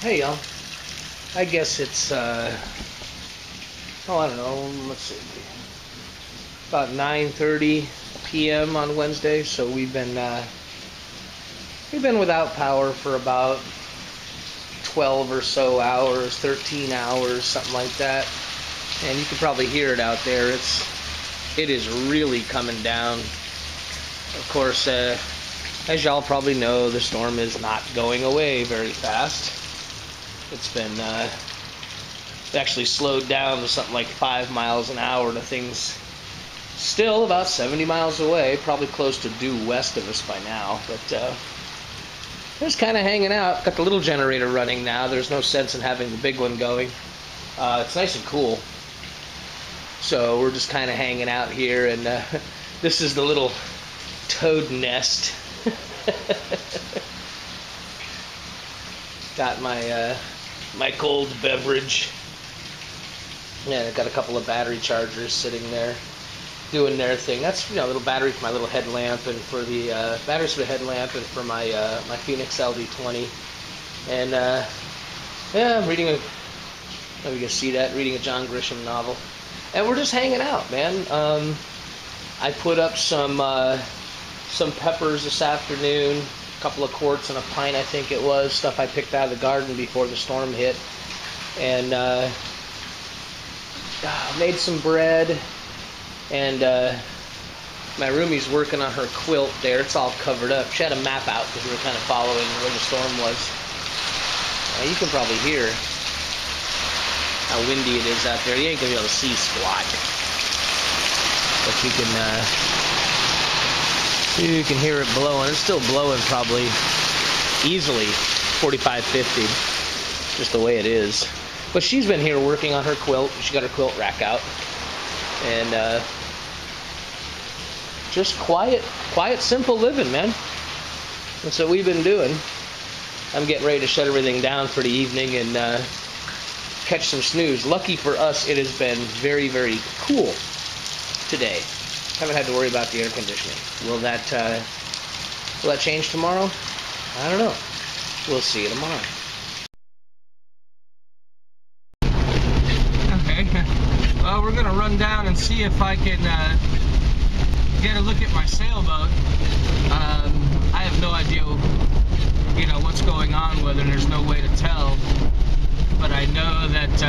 Hey y'all, I guess it's, I don't know, let's see, about 9:30 p.m. on Wednesday, so we've been without power for about 12 or so hours, 13 hours, something like that, and you can probably hear it out there. It is really coming down. Of course, as y'all probably know, the storm is not going away very fast. It's been actually slowed down to something like 5 miles an hour to things still about 70 miles away, probably close to due west of us by now, but just kind of hanging out. Got the little generator running now. There's no sense in having the big one going. It's nice and cool, so we're just kind of hanging out here, and this is the little toad nest. Got my my cold beverage. Yeah, I've got a couple of battery chargers sitting there doing their thing. That's, a little battery for my little headlamp, and for the batteries for the headlamp, and for my my Phoenix LD20. And yeah, I'm reading let me just see that, reading a John Grisham novel. And we're just hanging out, man. I put up some peppers this afternoon. A couple of quarts and a pint, I think it was, stuff I picked out of the garden before the storm hit, and made some bread, and my roomie's working on her quilt there. It's all covered up. She had a map out because we were kind of following where the storm was. You can probably hear how windy it is out there. You ain't gonna be able to see squat, but you can hear it blowing. It's still blowing probably easily 45, 50, just the way it is. But she's been here working on her quilt. She got her quilt rack out. And just quiet, simple living, man. That's what we've been doing. I'm getting ready to shut everything down for the evening and catch some snooze. Lucky for us, it has been very, very cool today. Haven't had to worry about the air conditioning. Will that change tomorrow? I don't know. We'll see you tomorrow. Okay. Well, we're gonna run down and see if I can get a look at my sailboat. I have no idea, what's going on with it. There's no way to tell. But I know that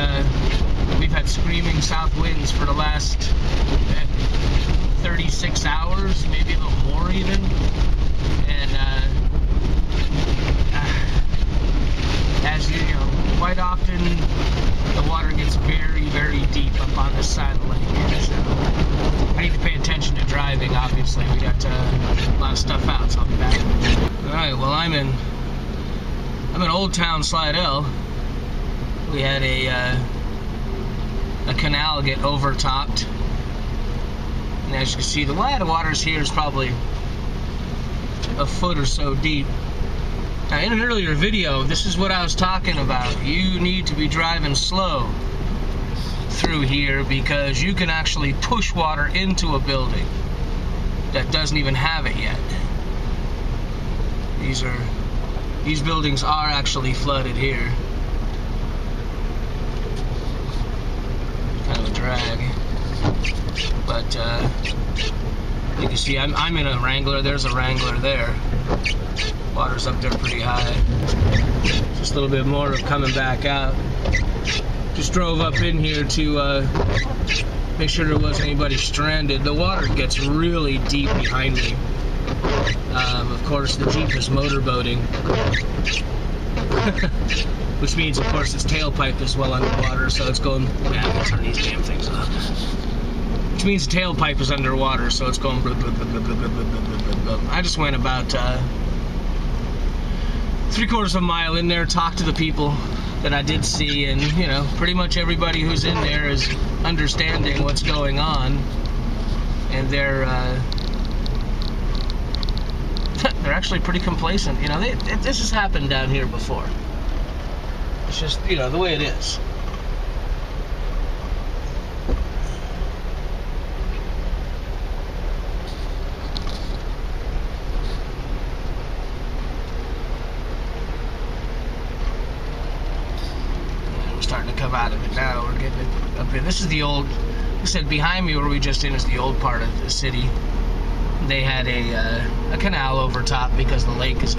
we've had screaming south winds for the last 36 hours, maybe a little more even, and as you know, quite often the water gets very, very deep up on this side of the lake, so I need to pay attention to driving. Obviously, we got a lot of stuff out, so I'll be back. Alright, well, I'm in Old Town Slidell. We had a canal get overtopped. And as you can see, the waters here is probably a foot or so deep. Now, in an earlier video, this is what I was talking about. You need to be driving slow through here because you can actually push water into a building that doesn't even have it yet. These buildings are actually flooded here. Kind of a drag. But you can see I'm in a Wrangler. There's a Wrangler there. Water's up there pretty high. Just a little bit more of coming back out. Just drove up in here to make sure there wasn't anybody stranded. The water gets really deep behind me. Of course, the Jeep is motorboating. Which means, of course, its tailpipe is well underwater, so it's going... Yeah, I can turn these damn things off. Which means the tailpipe is underwater, so it's going... Blah, blah, blah, blah, blah, blah, blah, blah. I just went about 3/4 of a mile in there, talked to the people that I did see, and, pretty much everybody who's in there is understanding what's going on, and they're actually pretty complacent. This has happened down here before. It's just, the way it is. here. This is the old, like I said, behind me where we just in is the old part of the city. They had a canal over top because the lake's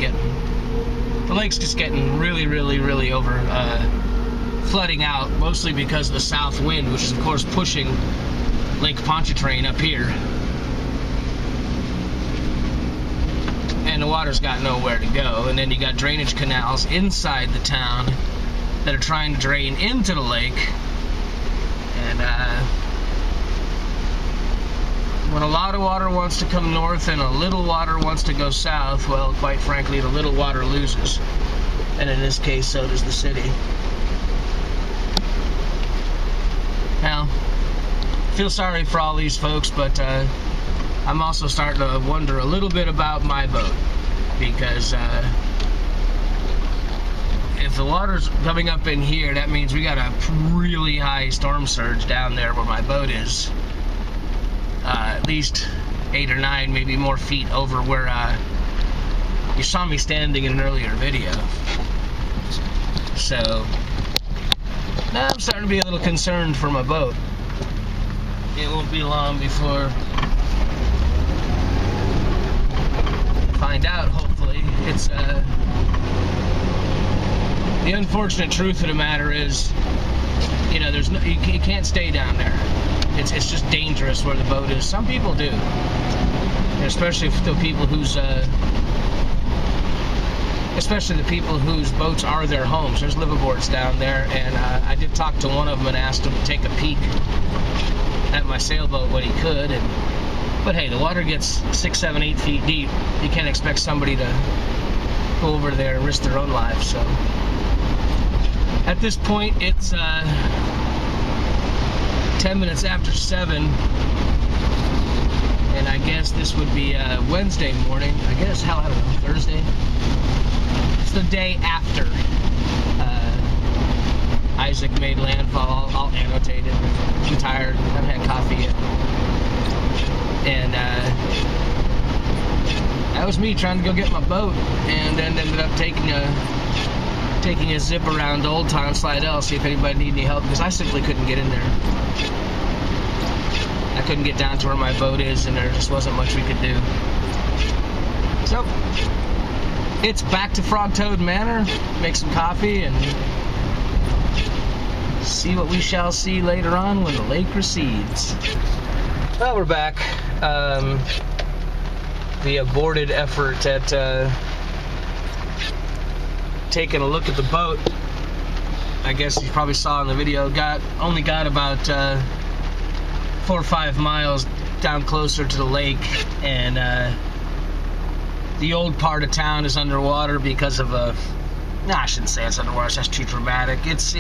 just getting really over, flooding out, mostly because of the south wind, which is of course pushing Lake Pontchartrain up here. And the water's got nowhere to go. And then you got drainage canals inside the town that are trying to drain into the lake. And when a lot of water wants to come north and a little water wants to go south, well, quite frankly, the little water loses. And in this case, so does the city. Now, I feel sorry for all these folks, but I'm also starting to wonder a little bit about my boat, because if the water's coming up in here, that means we got a really high storm surge down there where my boat is. At least 8 or 9, maybe more feet over where you saw me standing in an earlier video. So now I'm starting to be a little concerned for my boat. It won't be long before I find out, hopefully. It's the unfortunate truth of the matter is, you know, there's no, you can't stay down there. It's just dangerous where the boat is. Some people do, especially the people whose boats are their homes. There's liveaboards down there, and I did talk to one of them and asked him to take a peek at my sailboat when he could. But hey, the water gets 6, 7, 8 feet deep. You can't expect somebody to go over there and risk their own lives. So at this point, it's 10 minutes after 7, and I guess this would be Wednesday morning. I guess, hell, I don't know, Thursday? It's the day after Isaac made landfall. I'll annotate it. I'm tired. I haven't had coffee yet. And that was me trying to go get my boat, and then ended up taking a zip around Old Town Slidell, see if anybody needed any help, because I simply couldn't get in there. I couldn't get down to where my boat is, and there just wasn't much we could do. So, it's back to Frogtoad Manor, make some coffee, and see what we shall see later on when the lake recedes. Well, we're back. The aborted effort at taking a look at the boat, I guess you probably saw in the video, only got about 4 or 5 miles down closer to the lake, and the old part of town is underwater because of I shouldn't say it's underwater, that's too dramatic. It's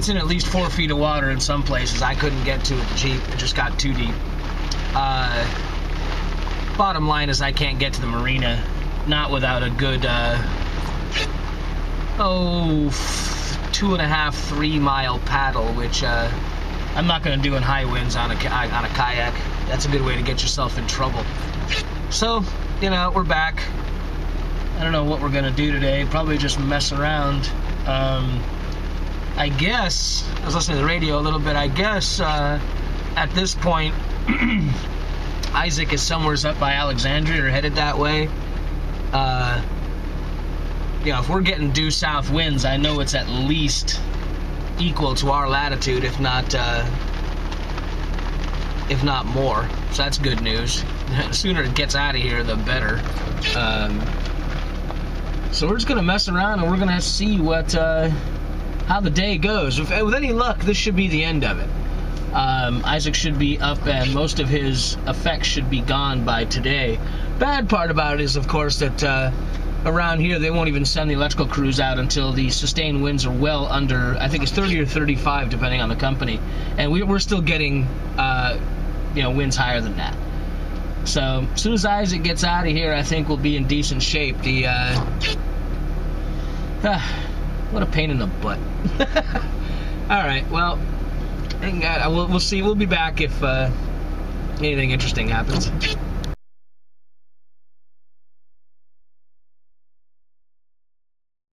in at least 4 feet of water in some places. I couldn't get to it with the Jeep, it just got too deep. Bottom line is I can't get to the marina, not without a good 2.5, 3 mile paddle, which I'm not going to do in high winds on a kayak. That's a good way to get yourself in trouble. So, you know, we're back. I don't know what we're going to do today. Probably just mess around. I guess, I was listening to the radio a little bit, I guess at this point Isaac is somewhere up by Alexandria or headed that way. You know, if we're getting due south winds, I know it's at least equal to our latitude, if not more. So that's good news. The sooner it gets out of here, the better. So we're just gonna mess around, and we're gonna see what how the day goes. With any luck, this should be the end of it. Isaac should be up, and most of his effects should be gone by today. Bad part about it is, of course, that around here they won't even send the electrical crews out until the sustained winds are well under, I think it's 30 or 35 depending on the company, and we're still getting you know, winds higher than that. So as soon as Isaac gets out of here, I think we'll be in decent shape. The what a pain in the butt. All right, well, we'll see. We'll be back if anything interesting happens.